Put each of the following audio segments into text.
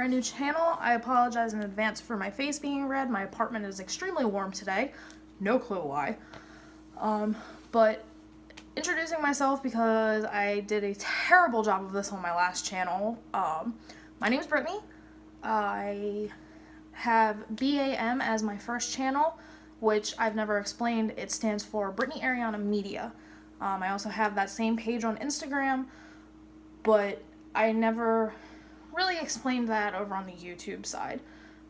brand new channel. I apologize in advance for my face being red. My apartment is extremely warm today. No clue why. But introducing myself because I did a terrible job of this on my last channel. My name is Brittany. I have B.A.M. as my first channel, which I've never explained. It stands for Brittany Ariana Media. I also have that same page on Instagram, but I never really explained that over on the YouTube side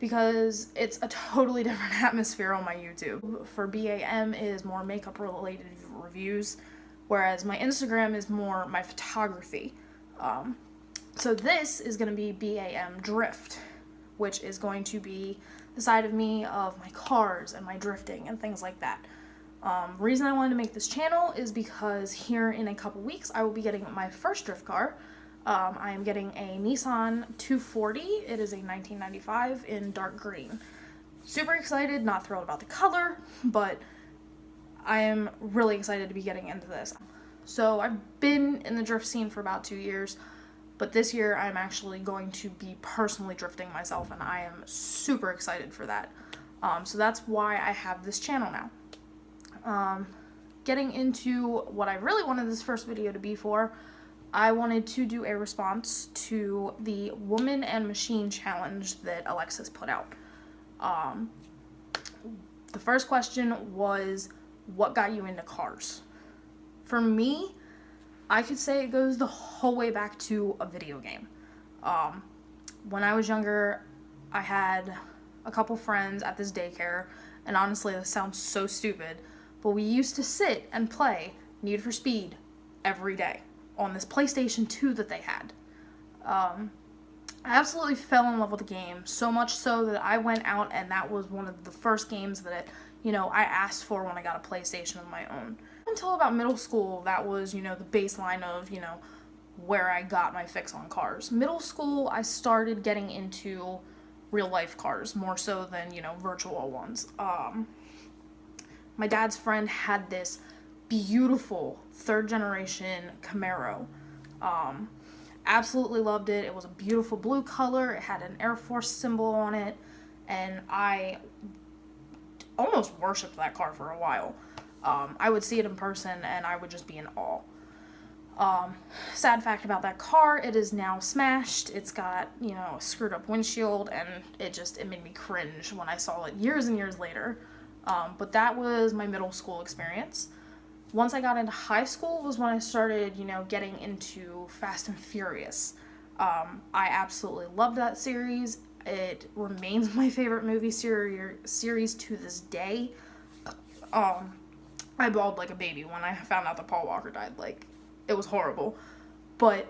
because it's a totally different atmosphere on my YouTube. For B.A.M. is more makeup related reviews, whereas my Instagram is more my photography. So this is going to be B.A.M.Drift, which is going to be the side of me of my cars and my drifting and things like that. Reason I wanted to make this channel is because here in a couple weeks I will be getting my first drift car. I am getting a Nissan 240. It is a 1995 in dark green. Super excited, not thrilled about the color, but I am really excited to be getting into this. So I've been in the drift scene for about 2 years, but this year I'm actually going to be personally drifting myself, and I am super excited for that. So that's why I have this channel now. Getting into what I really wanted this first video to be for, I wanted to do a response to the Woman and Machine challenge that Alexis put out. The first question was, what got you into cars? For me, I could say it goes the whole way back to a video game. When I was younger, I had a couple friends at this daycare, and honestly, this sounds so stupid, but we used to sit and play Need for Speed every day on this PlayStation 2 that they had. I absolutely fell in love with the game, so much so that I went out and that was one of the first games that, I asked for when I got a PlayStation of my own. Until about middle school, that was, the baseline of, where I got my fix on cars. Middle school, I started getting into real life cars, more so than, virtual ones. My dad's friend had this beautiful third generation Camaro. Absolutely loved it. It was a beautiful blue color. It had an Air Force symbol on it, and I almost worshipped that car for a while. I would see it in person and I would just be in awe. Sad fact about that car, it is now smashed. It's got, a screwed up windshield, and it made me cringe when I saw it years and years later. But that was my middle school experience. Once I got into high school was when I started, getting into Fast and Furious. I absolutely loved that series. It remains my favorite movie series to this day. I bawled like a baby when I found out that Paul Walker died. It was horrible. But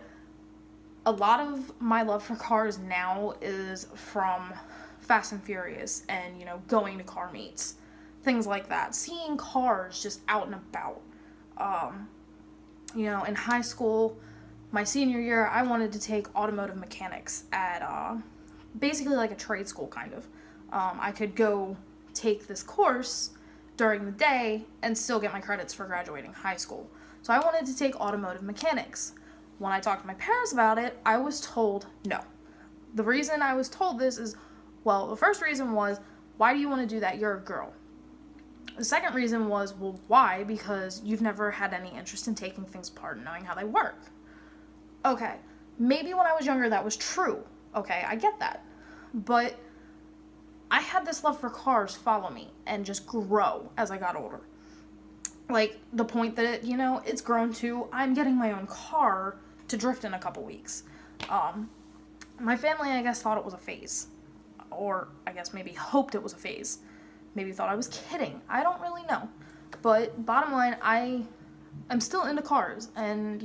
a lot of my love for cars now is from Fast and Furious and, going to car meets. Things like that. Seeing cars just out and about. In high school, my senior year, I wanted to take automotive mechanics at basically like a trade school kind of. I could go take this course during the day and still get my credits for graduating high school. So I wanted to take automotive mechanics. When I talked to my parents about it, I was told no. The reason I was told this is, the first reason was, why do you want to do that? You're a girl. The second reason was, why? Because you've never had any interest in taking things apart and knowing how they work. Okay, maybe when I was younger that was true. Okay, I get that. But I had this love for cars follow me and just grow as I got older. The point that, it's grown to, I'm getting my own car to drift in a couple weeks. My family, I guess, thought it was a phase. Or, I guess, maybe hoped it was a phase. Maybe thought I was kidding. I don't really know. But bottom line, I'm still into cars, and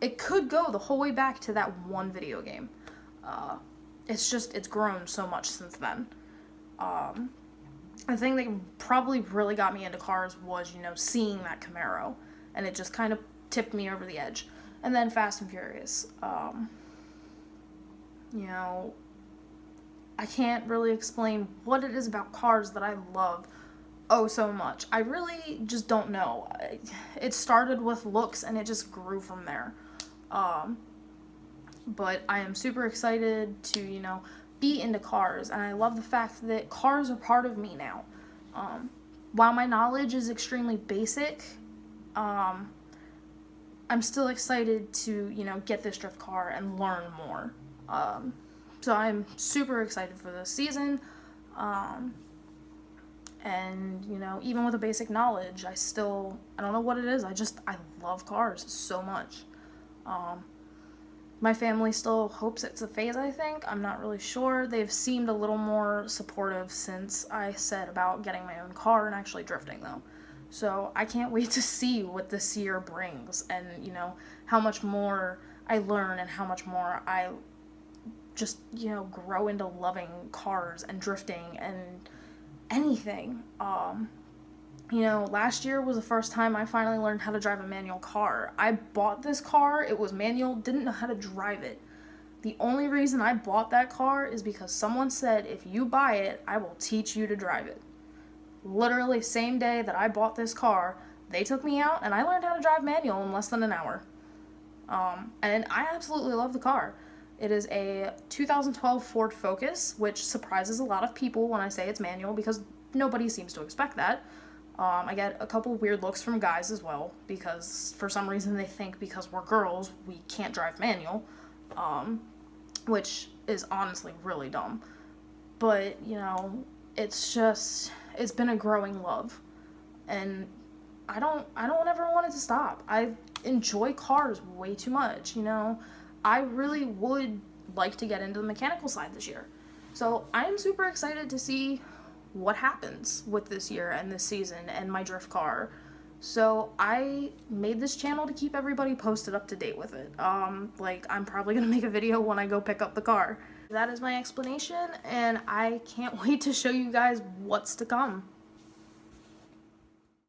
it could go the whole way back to that one video game. It's grown so much since then. The thing that probably really got me into cars was, seeing that Camaro, and it just kind of tipped me over the edge. And then Fast and Furious. I can't really explain what it is about cars that I love so much. I really just don't know. It started with looks and it just grew from there. but I am super excited to, you know, be into cars, and I love the fact that cars are part of me now. While my knowledge is extremely basic, I'm still excited to, you know, get this drift car and learn more. So I'm super excited for this season. And, you know, even with a basic knowledge, I don't know what it is. I love cars so much. My family still hopes it's a phase, I think. I'm not really sure. They've seemed a little more supportive since I said about getting my own car and actually drifting, though. So I can't wait to see what this year brings, and, you know, how much more I learn and how much more I just, you know, grow into loving cars and drifting and anything. You know, last year was the first time I finally learned how to drive a manual car. I bought this car, it was manual, didn't know how to drive it. The only reason I bought that car is because someone said, if you buy it, I will teach you to drive it. Literally, same day that I bought this car, they took me out and I learned how to drive manual in less than an hour. And I absolutely love the car. It is a 2012 Ford Focus, which surprises a lot of people when I say it's manual because nobody seems to expect that. I get a couple weird looks from guys as well because for some reason they think because we're girls we can't drive manual, which is honestly really dumb. But, you know, it's been a growing love, and I don't ever want it to stop. I enjoy cars way too much, you know. I really would like to get into the mechanical side this year. So I am super excited to see what happens with this year and this season and my drift car. So I made this channel to keep everybody posted up to date with it. Like, I'm probably gonna make a video when I go pick up the car. That is my explanation, and I can't wait to show you guys what's to come.